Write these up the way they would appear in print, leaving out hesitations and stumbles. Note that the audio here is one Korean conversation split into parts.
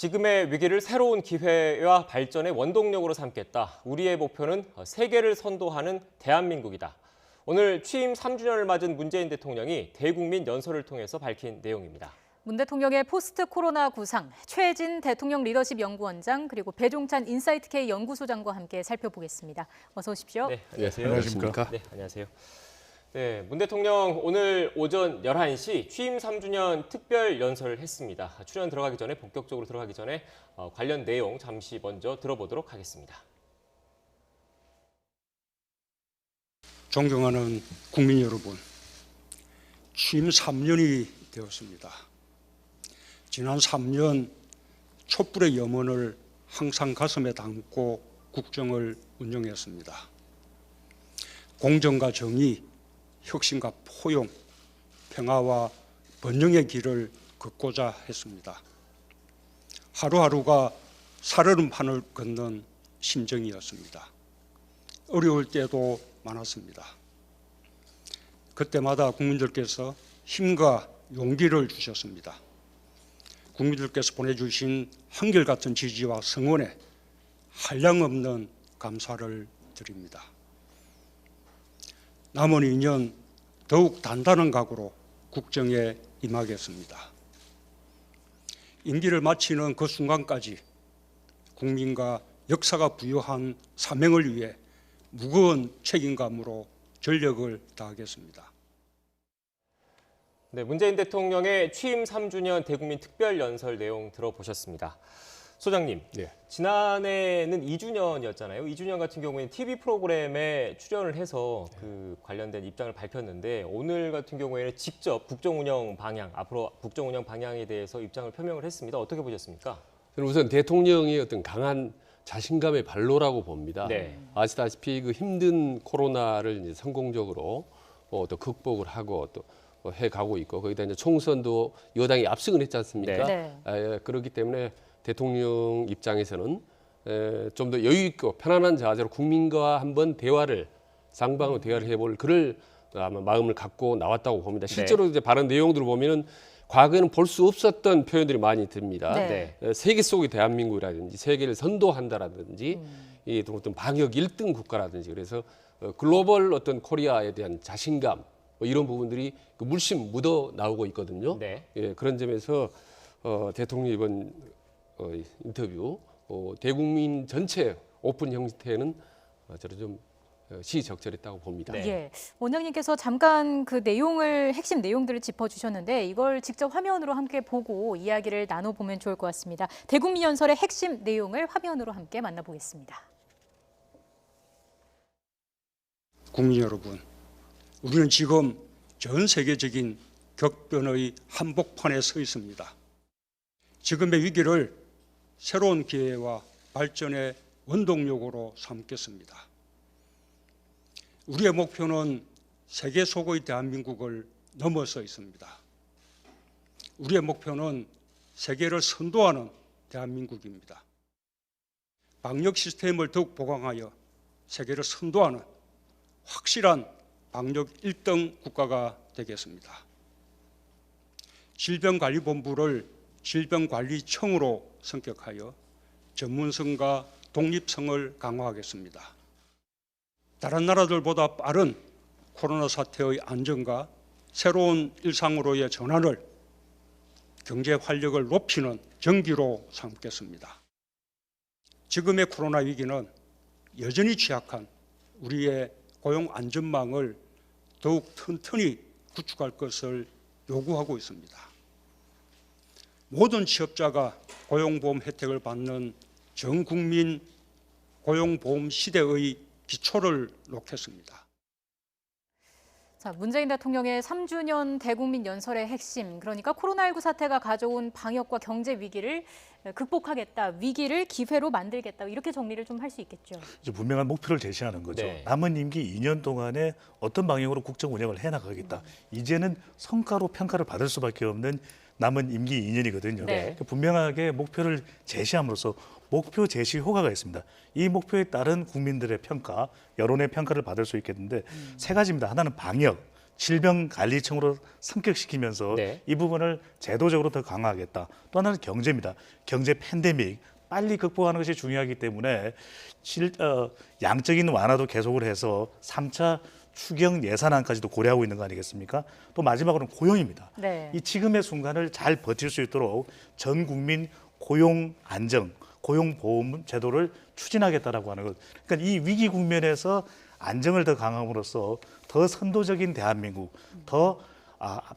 지금의 위기를 새로운 기회와 발전의 원동력으로 삼겠다. 우리의 목표는 세계를 선도하는 대한민국이다. 오늘 취임 3주년을 맞은 문재인 대통령이 대국민 연설을 통해서 밝힌 내용입니다. 문 대통령의 포스트 코로나 구상, 최혜진 대통령 리더십 연구원장 그리고 배종찬 인사이트K 연구소장과 함께 살펴보겠습니다. 어서 오십시오. 네, 안녕하세요. 안녕하십니까? 네, 안녕하세요. 네, 문 대통령 오늘 오전 11시 취임 3주년 특별 연설을 했습니다. 출연 들어가기 전에 본격적으로 들어가기 전에 관련 내용 잠시 먼저 들어보도록 하겠습니다. 존경하는 국민 여러분, 취임 3년이 되었습니다. 지난 3년 촛불의 염원을 항상 가슴에 담고 국정을 운영했습니다. 공정과 정의, 혁신과 포용, 평화와 번영의 길을 걷고자 했습니다. 하루하루가 살얼음판을 걷는 심정이었습니다. 어려울 때도 많았습니다. 그때마다 국민들께서 힘과 용기를 주셨습니다. 국민들께서 보내주신 한결같은 지지와 성원에 한량없는 감사를 드립니다. 남은 2년 더욱 단단한 각오로 국정에 임하겠습니다. 임기를 마치는 그 순간까지 국민과 역사가 부여한 사명을 위해 무거운 책임감으로 전력을 다하겠습니다. 네, 문재인 대통령의 취임 3주년 대국민 특별 연설 내용 들어보셨습니다. 소장님, 네. 지난해는 2주년이었잖아요. 2주년 같은 경우에는 TV 프로그램에 출연을 해서 그 관련된 입장을 밝혔는데 오늘 같은 경우에는 직접 국정운영 방향, 앞으로 국정운영 방향에 대해서 입장을 표명을 했습니다. 어떻게 보셨습니까? 저는 우선 대통령의 어떤 강한 자신감의 발로라고 봅니다. 네. 아시다시피 그 힘든 코로나를 이제 성공적으로 또 극복을 하고 또 해가고 있고 거기다 이제 총선도 여당이 압승을 했지 않습니까? 네. 그렇기 때문에 대통령 입장에서는 좀 더 여유 있고 편안한 자세로 국민과 한번 대화를 쌍방으로 대화를 해볼 그럴 아마 마음을 갖고 나왔다고 봅니다. 실제로 이제 발언 내용들을 보면은 과거에는 볼 수 없었던 표현들이 많이 듭니다. 네. 세계 속의 대한민국이라든지 세계를 선도한다라든지 이 어떤 방역 1등 국가라든지 그래서 글로벌 어떤 코리아에 대한 자신감 뭐 이런 부분들이 그 물씬 묻어 나오고 있거든요. 네. 예, 그런 점에서 대통령 이번 인터뷰 대국민 전체 오픈 형태는 저는 좀 시적절했다고 봅니다. 네. 예, 원장님께서 잠깐 그 내용을 핵심 내용들을 짚어주셨는데 이걸 직접 화면으로 함께 보고 이야기를 나눠보면 좋을 것 같습니다. 대국민 연설의 핵심 내용을 화면으로 함께 만나보겠습니다. 국민 여러분, 우리는 지금 전 세계적인 격변의 한복판에 서 있습니다. 지금의 위기를 새로운 기회와 발전의 원동력으로 삼겠습니다. 우리의 목표는 세계 속의 대한민국을 넘어서 있습니다. 우리의 목표는 세계를 선도하는 대한민국입니다. 방역 시스템을 더욱 보강하여 세계를 선도하는 확실한 방역 1등 국가가 되겠습니다. 질병관리본부를 질병관리청으로 성격하여 전문성과 독립성을 강화하겠습니다. 다른 나라들보다 빠른 코로나 사태의 안정과 새로운 일상으로의 전환을 경제 활력을 높이는 전기로 삼겠습니다. 지금의 코로나 위기는 여전히 취약한 우리의 고용 안전망을 더욱 튼튼히 구축할 것을 요구하고 있습니다. 모든 취업자가 고용보험 혜택을 받는 전 국민 고용보험 시대의 기초를 놓겠습니다. 자, 문재인 대통령의 3주년 대국민 연설의 핵심, 그러니까 코로나19 사태가 가져온 방역과 경제 위기를 극복하겠다, 위기를 기회로 만들겠다, 이렇게 정리를 좀 할 수 있겠죠. 이제 분명한 목표를 제시하는 거죠. 네. 남은 임기 2년 동안에 어떤 방향으로 국정 운영을 해나가겠다. 이제는 성과로 평가를 받을 수밖에 없는 남은 임기 2년이거든요. 네. 분명하게 목표를 제시함으로써 목표 제시 효과가 있습니다. 이 목표에 따른 국민들의 평가, 여론의 평가를 받을 수 있겠는데 세 가지입니다. 하나는 방역, 질병관리청으로 성격시키면서 네. 이 부분을 제도적으로 더 강화하겠다. 또 하나는 경제입니다. 경제 팬데믹 빨리 극복하는 것이 중요하기 때문에 양적인 완화도 계속을 해서 3차 추경 예산안까지도 고려하고 있는 거 아니겠습니까? 또 마지막으로는 고용입니다. 네. 이 지금의 순간을 잘 버틸 수 있도록 전 국민 고용 안정, 고용 보험 제도를 추진하겠다라고 하는 것. 그러니까 이 위기 국면에서 안정을 더 강함으로써 더 선도적인 대한민국, 더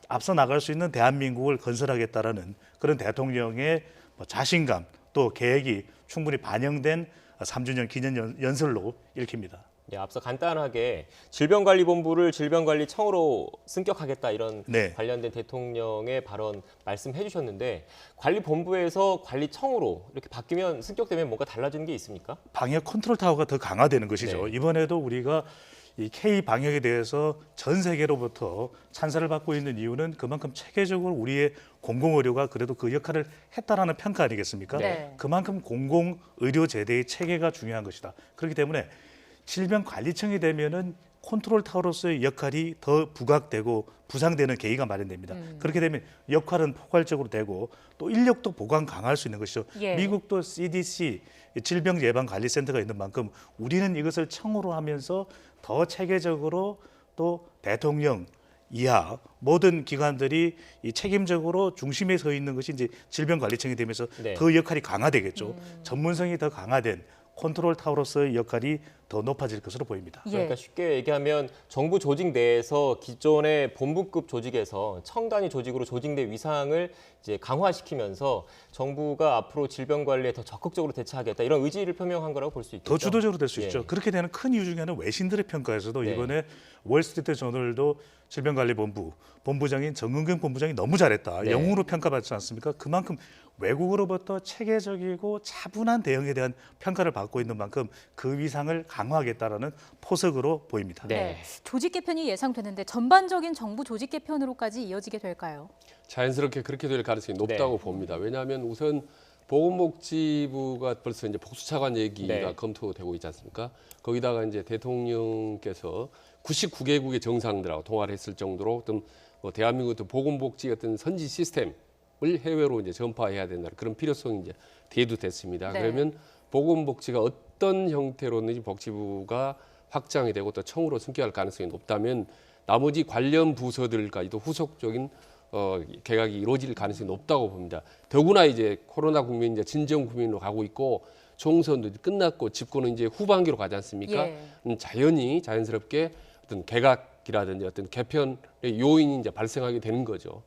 앞서 나갈 수 있는 대한민국을 건설하겠다라는 그런 대통령의 자신감 또 계획이 충분히 반영된 3주년 기념 연설로 읽힙니다. 네, 앞서 간단하게 질병관리본부를 질병관리청으로 승격하겠다 이런 네. 관련된 대통령의 발언 말씀해 주셨는데 관리본부에서 관리청으로 이렇게 바뀌면 승격되면 뭔가 달라지는 게 있습니까? 방역 컨트롤 타워가 더 강화되는 것이죠. 네. 이번에도 우리가 이 K 방역에 대해서 전 세계로부터 찬사를 받고 있는 이유는 그만큼 체계적으로 우리의 공공의료가 그래도 그 역할을 했다라는 평가 아니겠습니까? 네. 그만큼 공공의료 제도의 체계가 중요한 것이다. 그렇기 때문에 질병관리청이 되면은 컨트롤 타워로서의 역할이 더 부각되고 부상되는 계기가 마련됩니다. 그렇게 되면 역할은 포괄적으로 되고 또 인력도 보강 강화할 수 있는 것이죠. 예. 미국도 CDC 질병예방관리센터가 있는 만큼 우리는 이것을 청으로 하면서 더 체계적으로 또 대통령 이하 모든 기관들이 이 책임적으로 중심에 서 있는 것이 이제 질병관리청이 되면서 네. 그 역할이 강화되겠죠. 전문성이 더 강화된 컨트롤 타워로서의 역할이 더 높아질 것으로 보입니다. 예. 그러니까 쉽게 얘기하면 정부 조직 내에서 기존의 본부급 조직에서 청 단위 조직으로 조직내 위상을 이제 강화시키면서 정부가 앞으로 질병 관리에 더 적극적으로 대처하겠다 이런 의지를 표명한 거라고 볼 수 있겠죠. 더 주도적으로 될 수 예. 있죠. 그렇게 되는 큰 이유 중에 하나는 외신들의 평가에서도 네. 이번에 월스트리트 저널도 질병관리본부 본부장인 정은경 본부장이 너무 잘했다. 네. 영웅으로 평가받지 않습니까? 그만큼 외국으로부터 체계적이고 차분한 대응에 대한 평가를 받고 있는 만큼 그 위상을 강화하겠다라는 포석으로 보입니다. 네. 네. 조직 개편이 예상되는데 전반적인 정부 조직 개편으로까지 이어지게 될까요? 자연스럽게 그렇게 될 가능성이 높다고 봅니다. 왜냐하면 우선 보건복지부가 벌써 이제 복수차관 얘기가 네. 검토되고 있지 않습니까? 거기다가 이제 대통령께서 99개국의 정상들하고 통화를 했을 정도로 어떤 대한민국 어떤 보건복지 어떤 선지 시스템을 해외로 이제 전파해야 된다 그런 필요성이 이제 대두됐습니다. 네. 그러면 보건복지가 어떤 형태로든지 복지부가 확장이 되고 또 청으로 승격할 가능성이 높다면 나머지 관련 부서들까지도 후속적인 개각이 이루어질 가능성이 높다고 봅니다. 더구나 이제 코로나 국면 이제 진정 국면으로 가고 있고 총선도 이제 끝났고 집권은 이제 후반기로 가지 않습니까? 예. 자연스럽게 어떤 개각이라든지 어떤 개편의 요인이 이제 발생하게 되는 거죠.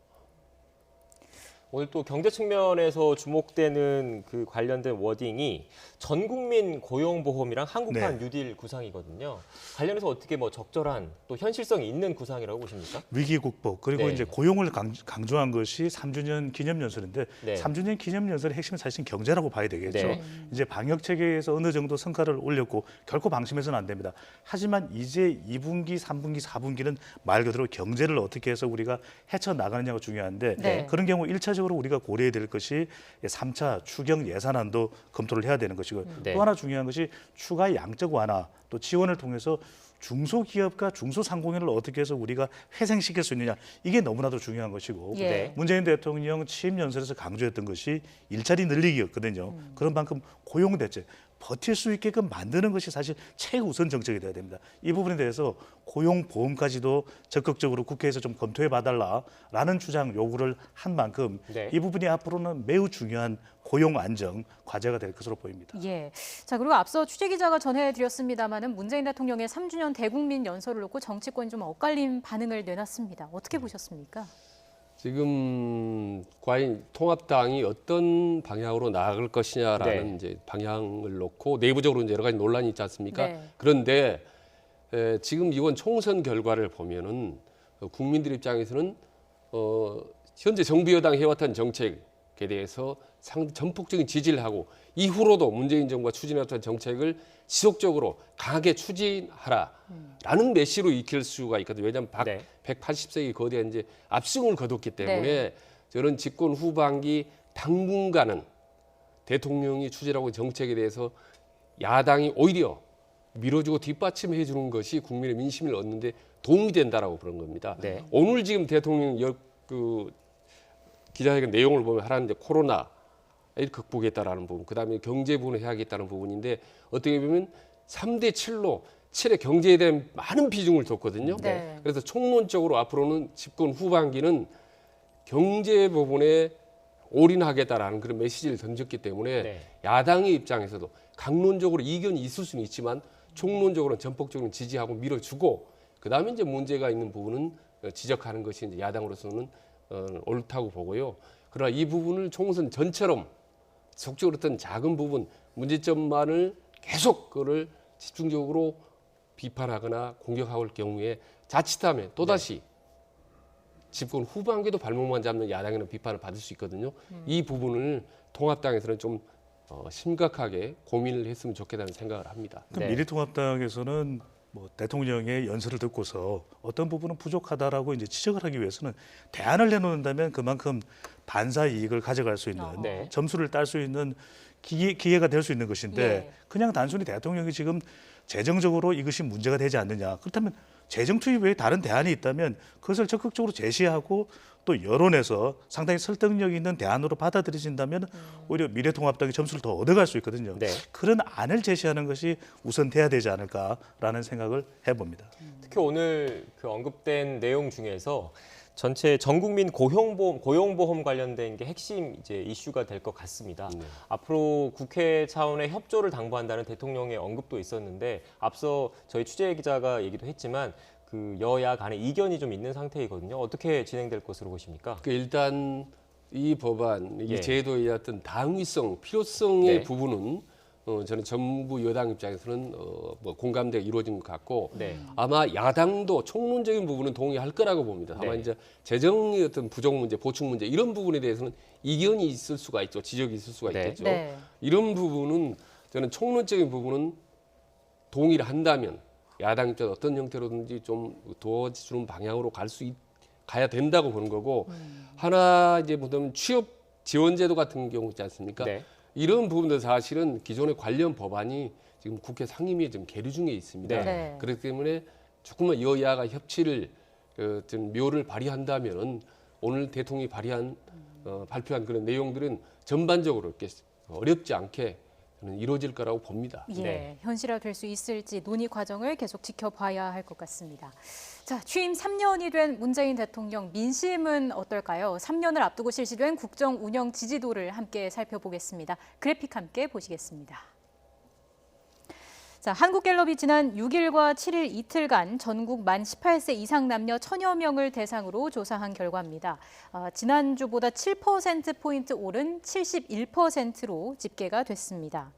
오늘 또 경제 측면에서 주목되는 그 관련된 워딩이 전 국민 고용보험이랑 한국판 네. 뉴딜 구상이거든요. 관련해서 어떻게 뭐 적절한 또 현실성이 있는 구상이라고 보십니까? 위기 극복 그리고 네. 이제 고용을 강조한 것이 3주년 기념연설인데 네. 3주년 기념연설의 핵심은 사실 경제라고 봐야 되겠죠. 네. 이제 방역 체계에서 어느 정도 성과를 올렸고 결코 방심해서는 안 됩니다. 하지만 이제 2분기, 3분기, 4분기는 말 그대로 경제를 어떻게 해서 우리가 헤쳐 나가느냐가 중요한데 네. 그런 경우 1차적으로 우리가 고려해야 될 것이 3차 추경 예산안도 검토를 해야 되는 것이고 네. 또 하나 중요한 것이 추가 양적 완화 또 지원을 통해서 중소기업과 중소상공인을 어떻게 해서 우리가 회생시킬 수 있느냐 이게 너무나도 중요한 것이고 예. 네. 문재인 대통령 취임 연설에서 강조했던 것이 일자리 늘리기였거든요. 그런 만큼 고용 대책 버틸 수 있게끔 만드는 것이 사실 최우선 정책이 돼야 됩니다. 이 부분에 대해서 고용 보험까지도 적극적으로 국회에서 좀 검토해 봐달라라는 주장 요구를 한 만큼 네. 이 부분이 앞으로는 매우 중요한 고용 안정 과제가 될 것으로 보입니다. 예. 자, 그리고 앞서 취재 기자가 전해드렸습니다마는 문재인 대통령의 3주년 대국민 연설을 놓고 정치권이 좀 엇갈린 반응을 내놨습니다. 어떻게 보셨습니까? 지금 과연 통합당이 어떤 방향으로 나아갈 것이냐라는 네. 이제 방향을 놓고 내부적으로 이제 여러 가지 논란이 있지 않습니까? 네. 그런데 지금 이번 총선 결과를 보면은 국민들 입장에서는 현재 정부 여당이 해왔던 정책에 대해서 전폭적인 지지를 하고 이후로도 문재인 정부가 추진해왔던 정책을 지속적으로 강하게 추진하라라는 메시로 익힐 수가 있거든요. 왜냐하면 네. 180세기 거대한 이제 압승을 거뒀기 때문에 네. 저는 집권 후반기 당분간은 대통령이 추진하고 있는 정책에 대해서 야당이 오히려 밀어주고 뒷받침해 주는 것이 국민의 민심을 얻는데 도움이 된다라고 그런 겁니다. 네. 오늘 지금 대통령 기자회견 내용을 보면 하라는 이제 코로나 를 극복했다라는 부분, 그다음에 경제 부분을 해야겠다는 부분인데 어떻게 보면 3대 7로 7의 경제에 대한 많은 비중을 뒀거든요. 네. 그래서 총론적으로 앞으로는 집권 후반기는 경제 부분에 올인하겠다라는 그런 메시지를 던졌기 때문에 네. 야당의 입장에서도 강론적으로 이견이 있을 수는 있지만 총론적으로는 전폭적으로 지지하고 밀어주고 그다음에 이제 문제가 있는 부분은 지적하는 것이 이제 야당으로서는 옳다고 보고요. 그러나 이 부분을 총선 전처럼 속적으로 어떤 작은 부분 문제점만을 계속 그를 집중적으로 비판하거나 공격할 경우에 자칫하면 또다시 집권 후반기도 발목만 잡는 야당에는 비판을 받을 수 있거든요. 이 부분을 통합당에서는 좀 심각하게 고민을 했으면 좋겠다는 생각을 합니다. 네. 미래통합당에서는 뭐 대통령의 연설을 듣고서 어떤 부분은 부족하다라고 이제 지적을 하기 위해서는 대안을 내놓는다면 그만큼 반사 이익을 가져갈 수 있는 네. 점수를 딸 수 있는 기회가 될 수 있는 것인데 예. 그냥 단순히 대통령이 지금 재정적으로 이것이 문제가 되지 않느냐. 그렇다면 재정 투입 외에 다른 대안이 있다면 그것을 적극적으로 제시하고 또 여론에서 상당히 설득력 있는 대안으로 받아들여진다면 오히려 미래통합당이 점수를 더 얻어갈 수 있거든요. 네. 그런 안을 제시하는 것이 우선 돼야 되지 않을까라는 생각을 해봅니다. 특히 오늘 그 언급된 내용 중에서 전체 전 국민 고용보험 관련된 게 핵심 이제 이슈가 될 것 같습니다. 앞으로 국회 차원의 협조를 당부한다는 대통령의 언급도 있었는데 앞서 저희 취재 기자가 얘기도 했지만 그 여야 간의 이견이 좀 있는 상태이거든요. 어떻게 진행될 것으로 보십니까? 그 일단 이 법안, 이 예. 제도의 어떤 당위성, 필요성의 네. 부분은 저는 정부 여당 입장에서는 뭐 공감대가 이루어진 것 같고 네. 아마 야당도 총론적인 부분은 동의할 거라고 봅니다. 다만 네. 이제 재정의 어떤 부족 문제, 보충 문제 이런 부분에 대해서는 이견이 있을 수가 있죠. 지적이 있을 수가 네. 있겠죠. 네. 이런 부분은 저는 총론적인 부분은 동의를 한다면 야당 입장 어떤 형태로든지 좀 도와주는 방향으로 가야 된다고 보는 거고 하나 이제 보면 취업 지원 제도 같은 경우 있지 않습니까? 네. 이런 부분도 사실은 기존의 관련 법안이 지금 국회 상임위에 좀 계류 중에 있습니다. 네. 그렇기 때문에 조금만 여야가 협치를 좀 묘를 발휘한다면은 오늘 대통령이 발표한 그런 내용들은 전반적으로 이렇게 어렵지 않게 저는 이루어질 거라고 봅니다. 예, 네. 현실화될 수 있을지 논의 과정을 계속 지켜봐야 할 것 같습니다. 자, 취임 3년이 된 문재인 대통령 민심은 어떨까요? 3년을 앞두고 실시된 국정 운영 지지도를 함께 살펴보겠습니다. 그래픽 함께 보시겠습니다. 자, 한국갤럽이 지난 6일과 7일 이틀간 전국 만 18세 이상 남녀 1,000여 명을 대상으로 조사한 결과입니다. 지난주보다 7%포인트 오른 71%로 집계가 됐습니다.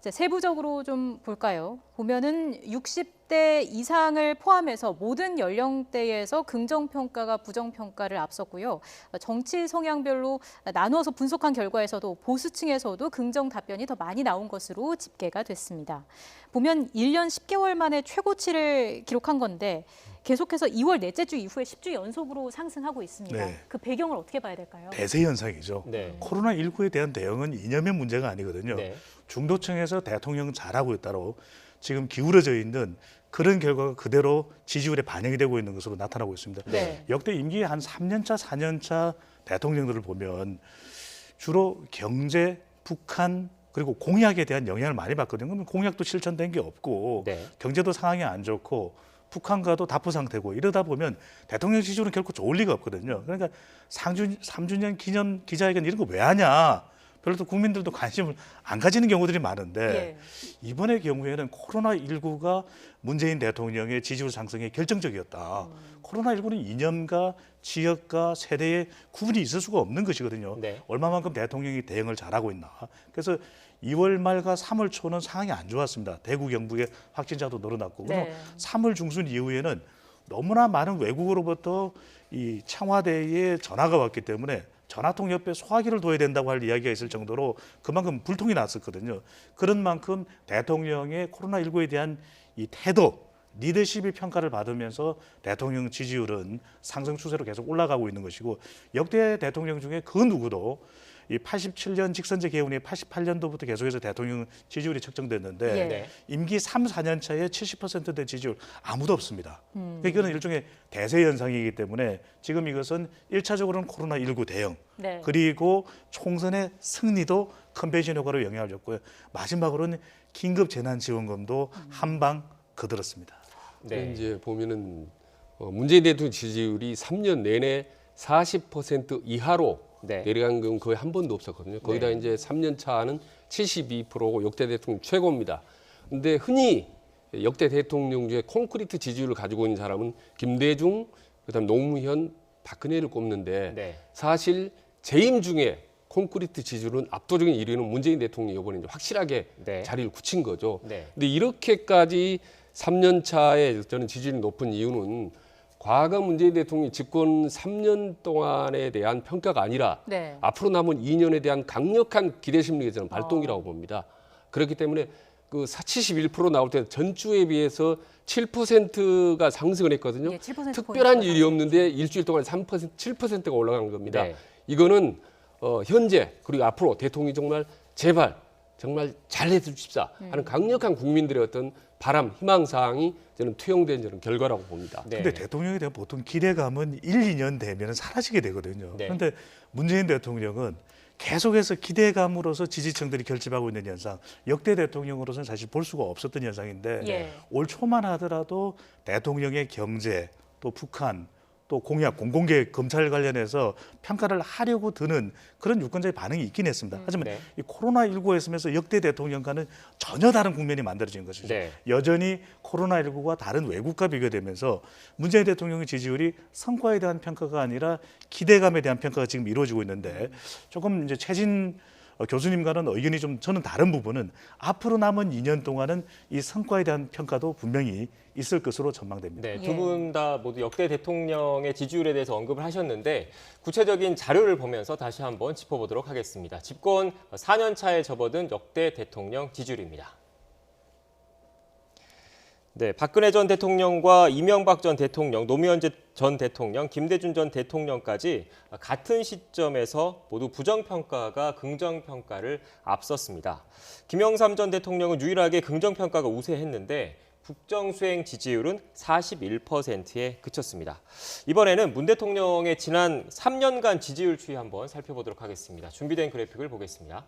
자, 세부적으로 좀 볼까요? 보면은 60대 이상을 포함해서 모든 연령대에서 긍정평가가 부정평가를 앞섰고요. 정치 성향별로 나누어서 분석한 결과에서도 보수층에서도 긍정 답변이 더 많이 나온 것으로 집계가 됐습니다. 보면 1년 10개월 만에 최고치를 기록한 건데 계속해서 2월 넷째 주 이후에 10주 연속으로 상승하고 있습니다. 네. 그 배경을 어떻게 봐야 될까요? 대세 현상이죠. 네. 코로나19에 대한 대응은 이념의 문제가 아니거든요. 네. 중도층에서 대통령은 잘하고 있다로 지금 기울어져 있는 그런 결과가 그대로 지지율에 반영이 되고 있는 것으로 나타나고 있습니다. 네. 역대 임기 한 3년차, 4년차 대통령들을 보면 주로 경제, 북한 그리고 공약에 대한 영향을 많이 받거든요. 그러면 공약도 실천된 게 없고 네. 경제도 상황이 안 좋고 북한과도 다프 상태고 이러다 보면 대통령 지지율은 결코 좋을 리가 없거든요. 그러니까 3주년 기념 기자회견 이런 거 왜 하냐. 별로 또 국민들도 관심을 안 가지는 경우들이 많은데 예. 이번의 경우에는 코로나19가 문재인 대통령의 지지율 상승에 결정적이었다. 코로나19는 이념과 지역과 세대의 구분이 있을 수가 없는 것이거든요. 네. 얼마만큼 대통령이 대응을 잘하고 있나. 그래서 2월 말과 3월 초는 상황이 안 좋았습니다. 대구, 경북의 확진자도 늘어났고. 그래서 네. 3월 중순 이후에는 너무나 많은 외국으로부터 이 청와대에 전화가 왔기 때문에 전화통 옆에 소화기를 둬야 된다고 할 이야기가 있을 정도로 그만큼 불통이 났었거든요. 그런 만큼 대통령의 코로나19에 대한 이 태도, 리더십이 평가를 받으면서 대통령 지지율은 상승 추세로 계속 올라가고 있는 것이고 역대 대통령 중에 그 누구도 이 87년 직선제 개헌 후에 88년도부터 계속해서 대통령 지지율이 측정됐는데 예. 네. 임기 3, 4년 차에 70%대 지지율 아무도 없습니다. 그러니까 이거는 일종의 대세 현상이기 때문에 지금 이것은 1차적으로는 코로나19 대응 네. 그리고 총선의 승리도 컨벤션 효과로 영향을 줬고요. 마지막으로는 긴급 재난지원금도 한 방 거들었습니다. 네. 이제 보면은 문재인 대통령 지지율이 3년 내내 40% 이하로 네. 내려간 건 거의 한 번도 없었거든요. 거기다 네. 이제 3년 차는 72%고 역대 대통령 최고입니다. 근데 흔히 역대 대통령 중에 콘크리트 지지율을 가지고 있는 사람은 김대중, 그다음 노무현, 박근혜를 꼽는데 네. 사실 재임 중에 콘크리트 지지율은 압도적인 1위는 문재인 대통령이 이번에 이제 확실하게 네. 자리를 굳힌 거죠. 네. 근데 이렇게까지 3년 차에 저는 지지율이 높은 이유는 과거 문재인 대통령이 집권 3년 동안에 대한 평가가 아니라 네. 앞으로 남은 2년에 대한 강력한 기대 심리가 저는 발동이라고 봅니다. 그렇기 때문에 그 71% 나올 때 전주에 비해서 7%가 상승을 했거든요. 예, 7% 특별한 포인트가 일이 없는데 일주일 동안 3%, 7%가 올라간 겁니다. 네. 이거는 현재 그리고 앞으로 대통령이 정말 제발 정말 잘해 주십사 하는 강력한 국민들의 어떤 바람, 희망 사항이 저는 투영된 저는 결과라고 봅니다. 네. 근데 대통령에 대한 보통 기대감은 1, 2년 되면 사라지게 되거든요. 네. 그런데 문재인 대통령은 계속해서 기대감으로서 지지층들이 결집하고 있는 현상, 역대 대통령으로서는 사실 볼 수가 없었던 현상인데 예. 올 초만 하더라도 대통령의 경제, 또 북한, 또 공약, 공공개혁, 검찰 관련해서 평가를 하려고 드는 그런 유권자의 반응이 있긴 했습니다. 하지만 네. 이 코로나19에 있으면서 역대 대통령과는 전혀 다른 국면이 만들어진 것이죠. 네. 여전히 코로나19가 다른 외국과 비교되면서 문재인 대통령의 지지율이 성과에 대한 평가가 아니라 기대감에 대한 평가가 지금 이루어지고 있는데 조금 이제 최진 교수님과는 의견이 좀 저는 다른 부분은 앞으로 남은 2년 동안은 이 성과에 대한 평가도 분명히 있을 것으로 전망됩니다. 네, 예. 두 분 다 모두 역대 대통령의 지지율에 대해서 언급을 하셨는데 구체적인 자료를 보면서 다시 한번 짚어보도록 하겠습니다. 집권 4년 차에 접어든 역대 대통령 지지율입니다. 네, 박근혜 전 대통령과 이명박 전 대통령, 노무현 전 대통령, 김대중 전 대통령까지 같은 시점에서 모두 부정평가가 긍정평가를 앞섰습니다. 김영삼 전 대통령은 유일하게 긍정평가가 우세했는데 국정수행 지지율은 41%에 그쳤습니다. 이번에는 문 대통령의 지난 3년간 지지율 추이 한번 살펴보도록 하겠습니다. 준비된 그래픽을 보겠습니다.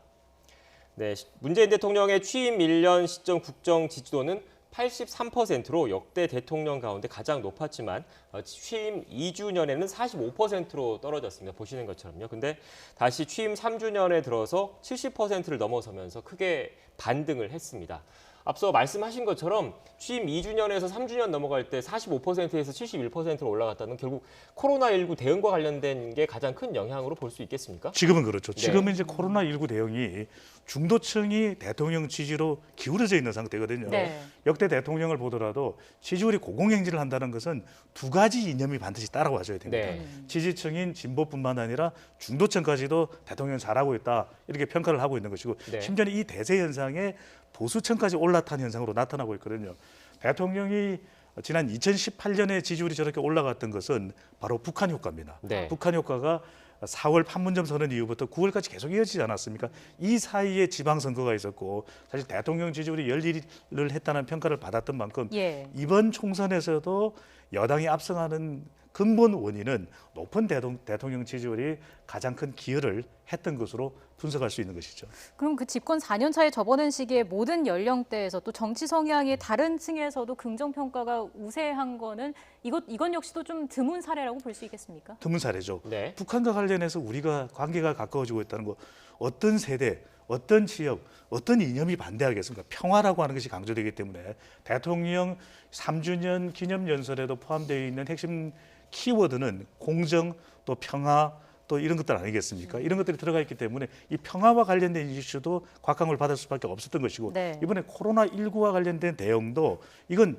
네, 문재인 대통령의 취임 1년 시점 국정 지지도는 83%로 역대 대통령 가운데 가장 높았지만 취임 2주년에는 45%로 떨어졌습니다. 보시는 것처럼요. 근데 다시 취임 3주년에 들어서 70%를 넘어서면서 크게 반등을 했습니다. 앞서 말씀하신 것처럼 취임 2주년에서 3주년 넘어갈 때 45%에서 71%로 올라갔다는 결국 코로나19 대응과 관련된 게 가장 큰 영향으로 볼 수 있겠습니까? 지금은 그렇죠. 네. 지금은 이제 코로나19 대응이 중도층이 대통령 지지로 기울어져 있는 상태거든요. 네. 역대 대통령을 보더라도 지지율이 고공행진을 한다는 것은 두 가지 이념이 반드시 따라와줘야 됩니다. 네. 지지층인 진보뿐만 아니라 중도층까지도 대통령 잘하고 있다 이렇게 평가를 하고 있는 것이고 네. 심지어는 이 대세 현상에 보수층까지 올라탄 현상으로 나타나고 있거든요. 대통령이 지난 2018년에 지지율이 저렇게 올라갔던 것은 바로 북한 효과입니다. 네. 북한 효과가 4월 판문점 선언 이후부터 9월까지 계속 이어지지 않았습니까? 이 사이에 지방선거가 있었고 사실 대통령 지지율이 열일을 했다는 평가를 받았던 만큼 예. 이번 총선에서도 여당이 압승하는 근본 원인은 높은 대통령 지지율이 가장 큰 기여를 했던 것으로 분석할 수 있는 것이죠. 그럼 그 집권 4년 차에 접어든 시기에 모든 연령대에서 또 정치 성향이 다른 층에서도 긍정평가가 우세한 거는 이건 역시도 좀 드문 사례라고 볼 수 있겠습니까? 드문 사례죠. 네. 북한과 관련해서 우리가 관계가 가까워지고 있다는 거 어떤 세대, 어떤 지역, 어떤 이념이 반대하겠습니까? 평화라고 하는 것이 강조되기 때문에 대통령 3주년 기념연설에도 포함되어 있는 핵심 키워드는 공정, 또 평화, 또 이런 것들 아니겠습니까? 이런 것들이 들어가 있기 때문에 이 평화와 관련된 이슈도 곽강을 받을 수밖에 없었던 것이고 네. 이번에 코로나19와 관련된 대응도 이건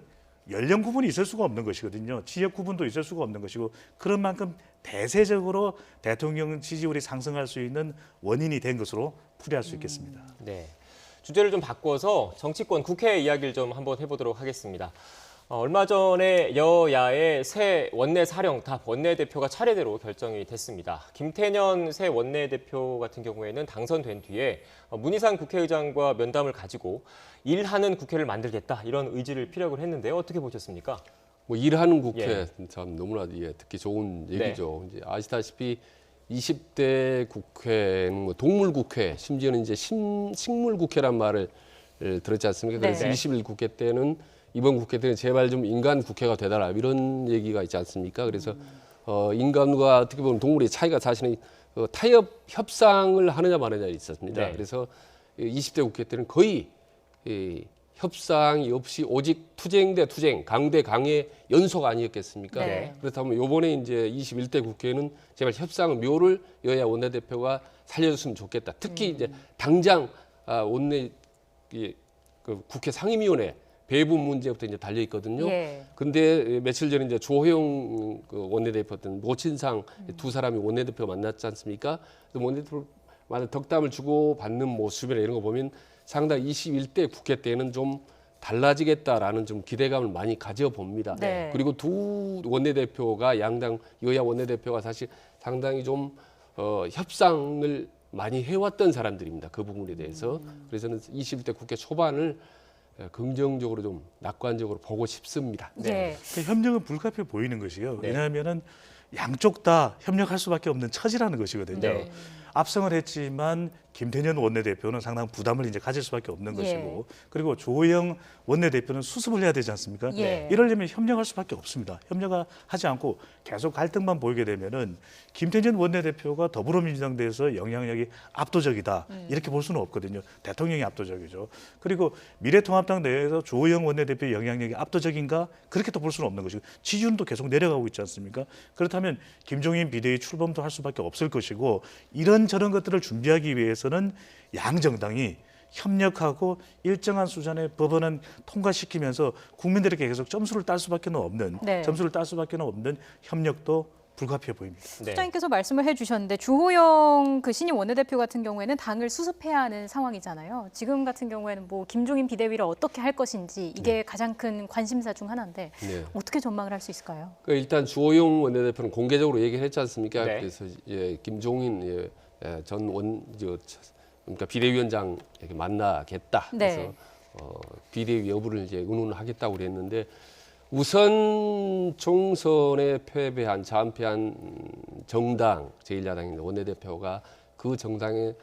연령 구분이 있을 수가 없는 것이거든요. 지역 구분도 있을 수가 없는 것이고 그런 만큼 대세적으로 대통령 지지율이 상승할 수 있는 원인이 된 것으로 풀이할 수 있겠습니다. 네. 주제를 좀 바꿔서 정치권 국회 이야기를 좀 한번 해보도록 하겠습니다. 얼마 전에 여야의 새 원내사령 다 원내대표가 차례대로 결정이 됐습니다. 김태년 새 원내대표 같은 경우에는 당선된 뒤에 문희상 국회의장과 면담을 가지고 일하는 국회를 만들겠다 이런 의지를 피력을 했는데요. 어떻게 보셨습니까? 뭐 일하는 국회 예. 참 너무나 듣기 좋은 얘기죠. 이제 아시다시피 20대 국회는 뭐 동물 국회, 심지어는 이제 식물 국회란 말을 들었지 않습니까? 그래서 네. 21국회 때는 이번 국회 때는 제발 좀 인간 국회가 되달라 이런 얘기가 있지 않습니까? 그래서 인간과 어떻게 보면 동물의 차이가 사실은 타협 협상을 하느냐 마느냐에 있었습니다. 네. 그래서 20대 국회 때는 거의 협상이 없이 오직 투쟁 대 투쟁, 강 대 강의 연속 아니었겠습니까? 네. 그렇다면 이번에 이제 21대 국회는 제발 협상의 묘를 여야 원내대표가 살려줬으면 좋겠다. 특히 이제 당장 그 국회 상임위원회 배분 문제부터 이제 달려 있거든요. 예. 근데 며칠 전에 이제 조호영 그 원내대표든 모친상 두 사람이 원내대표가 만났지 않습니까? 원내대표마다 덕담을 주고 받는 모습이나 이런 거 보면 상당히 21대 국회 때는 좀 달라지겠다라는 좀 기대감을 많이 가져봅니다. 네. 그리고 두 원내대표가 양당 여야 원내대표가 사실 상당히 좀 협상을 많이 해왔던 사람들입니다. 그 부분에 대해서. 그래서 저는 21대 국회 초반을 긍정적으로 좀 낙관적으로 보고 싶습니다. 예. 그러니까 협력은 불가피해 보이는 것이요. 네. 왜냐하면은 양쪽 다 협력할 수밖에 없는 처지라는 것이거든요. 네. 압승을 했지만 김태년 원내대표는 상당한 부담을 이제 가질 수밖에 없는 예. 것이고, 그리고 조호영 원내대표는 수습을 해야 되지 않습니까? 예. 이러려면 협력할 수밖에 없습니다. 협력하지 않고 계속 갈등만 보이게 되면은 김태년 원내대표가 더불어민주당 내에서 영향력이 압도적이다 이렇게 볼 수는 없거든요. 대통령이 압도적이죠. 그리고 미래통합당 내에서 조호영 원내대표의 영향력이 압도적인가 그렇게 또 볼 수는 없는 것이고, 지지율도 계속 내려가고 있지 않습니까? 그렇다면 김종인 비대위 출범도 할 수밖에 없을 것이고, 이런 저런 것들을 준비하기 위해서는 양 정당이 협력하고 일정한 수준의 법안은 통과시키면서 국민들에게 계속 점수를 딸 수밖에 없는 네. 협력도 불가피해 보입니다. 네. 소장님께서 말씀을 해주셨는데 주호영 그 신임 원내대표 같은 경우에는 당을 수습해야 하는 상황이잖아요. 지금 같은 경우에는 뭐 김종인 비대위를 어떻게 할 것인지 이게 가장 큰 관심사 중 하나인데 네. 어떻게 전망을 할 수 있을까요? 그러니까 일단 주호영 원내대표는 공개적으로 얘기를 했지 않습니까? 네. 그래서 김종인 그러니까 비대위원장에게 만나겠다. 네. 그래서 비대위 여부를 이제 의논하겠다고 그랬는데, 우선 총선에 참패한 정당 제1야당인 원내대표가 그 정당의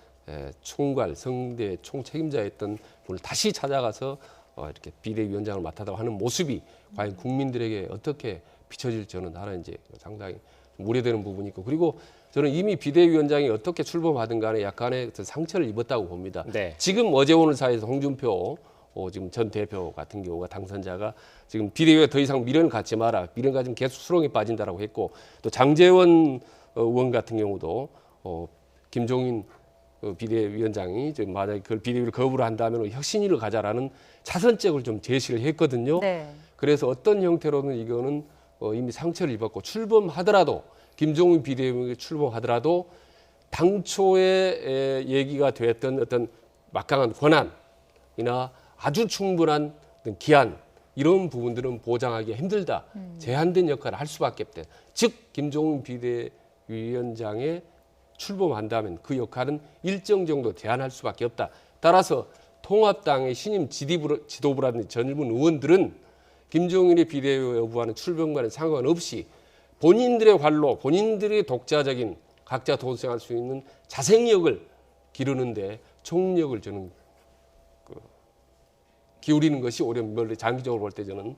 총괄 성대 총책임자였던 분을 다시 찾아가서 이렇게 비대위원장을 맡아달라고 하는 모습이 과연 국민들에게 어떻게 비춰질지 저는 하나 이제 상당히 좀 우려되는 부분이 있고, 그리고 저는 이미 비대위원장이 어떻게 출범하든 간에 약간의 어떤 상처를 입었다고 봅니다. 네. 지금 어제 오늘 사이에서 홍준표 지금 전 대표 같은 경우가 당선자가 지금 비대위가 더 이상 미련을 갖지 마라. 미련 가지면 계속 수렁에 빠진다라고 했고, 또 장제원 의원 같은 경우도 김종인 비대위원장이 만약에 그 비대위를 거부를 한다면 혁신위를 가자라는 차선책을 좀 제시를 했거든요. 네. 그래서 어떤 형태로는 이거는 이미 상처를 입었고, 출범하더라도 김종인 비대위원장이 출범하더라도 당초에 얘기가 되었던 어떤 막강한 권한이나 아주 충분한 어떤 기한, 이런 부분들은 보장하기 힘들다. 제한된 역할을 할 수밖에 없다. 즉 김종인 비대위원장의 출범한다면 그 역할은 일정 정도 제한할 수밖에 없다. 따라서 통합당의 신임 지도부라든지 젊은 의원들은 김종인의 비대위 여부와는 출범과는 상관없이 본인들의 활로, 본인들의 독자적인 각자 도생할 수 있는 자생력을 기르는데 총력을 저는 기울이는 것이 오히려 장기적으로 볼 때 저는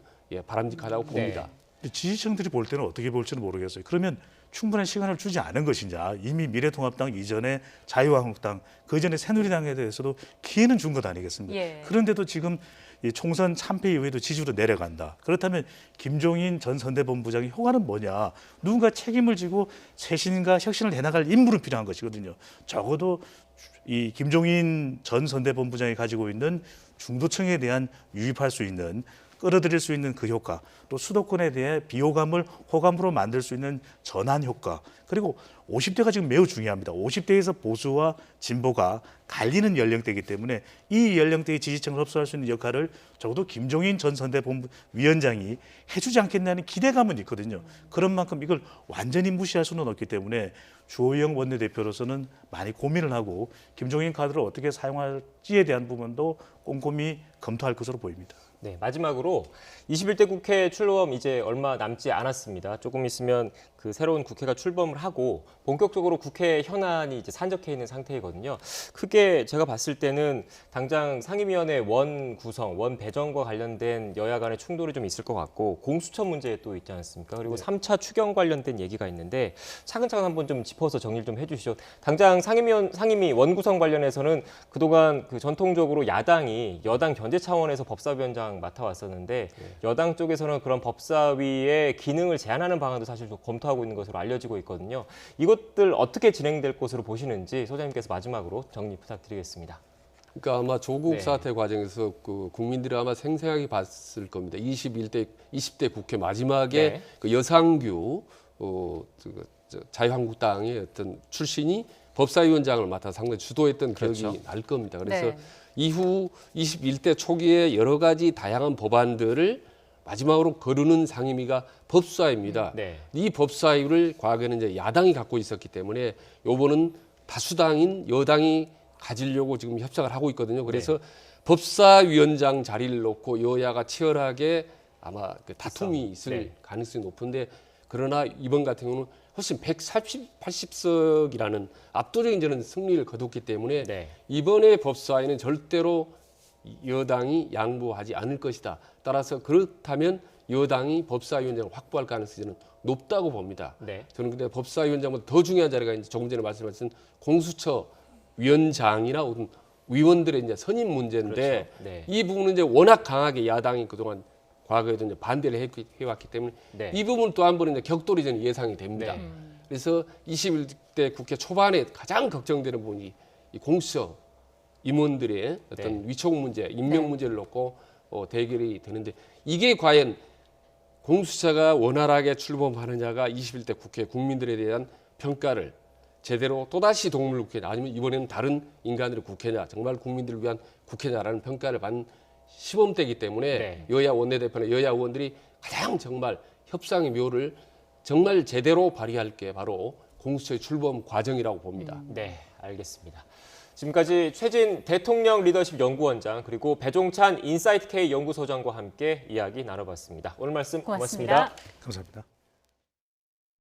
바람직하다고 봅니다. 지지층들이 볼 때는 어떻게 볼지는 모르겠어요. 그러면 충분한 시간을 주지 않은 것이냐. 이미 미래통합당 이전에 자유한국당, 그 전에 새누리당에 대해서도 기회는 준 것 아니겠습니까? 예. 그런데도 지금 이 총선 참패 이후에도 지지율이 내려간다. 그렇다면 김종인 전 선대본부장의 효과는 뭐냐. 누군가 책임을 지고 쇄신과 혁신을 해나갈 인물은 필요한 것이거든요. 적어도 이 김종인 전 선대본부장이 가지고 있는 중도층에 대한 유입할 수 있는 끌어들일 수 있는 그 효과, 또 수도권에 대해 비호감을 호감으로 만들 수 있는 전환 효과, 그리고 50대가 지금 매우 중요합니다. 50대에서 보수와 진보가 갈리는 연령대이기 때문에 이 연령대의 지지층을 흡수할 수 있는 역할을 적어도 김종인 전 선대본부위원장이 해주지 않겠냐는 기대감은 있거든요. 그런 만큼 이걸 완전히 무시할 수는 없기 때문에 주호영 원내대표로서는 많이 고민을 하고 김종인 카드를 어떻게 사용할지에 대한 부분도 꼼꼼히 검토할 것으로 보입니다. 네, 마지막으로 21대 국회 출범 이제 얼마 남지 않았습니다. 조금 있으면 그 새로운 국회가 출범을 하고 본격적으로 국회 현안이 이제 산적해 있는 상태이거든요. 크게 제가 봤을 때는 당장 상임위원회 원 구성, 원 배정과 관련된 여야 간의 충돌이 좀 있을 것 같고 공수처 문제 또 있지 않습니까? 그리고 3차 추경 관련된 얘기가 있는데 차근차근 한번 좀 짚어서 정리를 좀 해주시죠. 당장 상임위 원 구성 관련해서는 그동안 그 전통적으로 야당이 여당 견제 차원에서 법사위원장 맡아왔었는데 여당 쪽에서는 그런 법사위의 기능을 제한하는 방안도 사실 좀 검토하고 있는 것으로 알려지고 있거든요. 이것들 어떻게 진행될 것으로 보시는지 소장님께서 마지막으로 정리 부탁드리겠습니다. 그러니까 아마 조국 네. 사태 과정에서 그 국민들이 아마 생생하게 봤을 겁니다. 20대 국회 마지막에 네. 그 여상규 자유한국당의 어떤 출신이 법사위원장을 맡아 상당히 주도했던 기억이 그렇죠. 날 겁니다. 그래서 네. 이후 21대 초기에 여러 가지 다양한 법안들을 마지막으로 거르는 상임위가 법사위입니다. 네. 이 법사위를 과거에는 이제 야당이 갖고 있었기 때문에 요번은 다수당인 여당이 가지려고 지금 협상을 하고 있거든요. 그래서 법사위원장 자리를 놓고 여야가 치열하게 아마 그 다툼이 있을 네. 가능성이 높은데 그러나 이번 같은 경우는 훨씬 180석이라는 압도적인 저는 승리를 거뒀기 때문에 네. 이번에 법사위는 절대로 여당이 양보하지 않을 것이다. 따라서 그렇다면 여당이 법사위원장을 확보할 가능성이 저는 높다고 봅니다. 네. 저는 근데 법사위원장보다 더 중요한 자리가 이제 조금 전에 말씀하신 공수처 위원장이나 어떤 위원들의 이제 선임 문제인데 그렇죠. 네. 이 부분은 이제 워낙 강하게 야당이 그동안 과거에도 이제 반대를 해왔기 때문에 네. 이 부분 또 한 번은 이제 격돌이 저는 예상이 됩니다. 네. 그래서 21대 국회 초반에 가장 걱정되는 부분이 이 공수처 임원들의 어떤 위촉 문제, 임명 문제를 놓고 대결이 되는데 이게 과연 공수처가 원활하게 출범하느냐가 21대 국회 국민들에 대한 평가를 제대로 또다시 동물 국회냐 아니면 이번에는 다른 인간들의 국회냐 정말 국민들을 위한 국회냐라는 평가를 받는 시범대이기 때문에 네. 여야 원내대표나 여야 의원들이 가장 정말 협상의 묘를 정말 제대로 발휘할 게 바로 공수처의 출범 과정이라고 봅니다. 네, 알겠습니다. 지금까지 최진 대통령 리더십 연구원장 그리고 배종찬 인사이트 K 연구소장과 함께 이야기 나눠봤습니다. 오늘 말씀 고맙습니다. 고맙습니다. 감사합니다.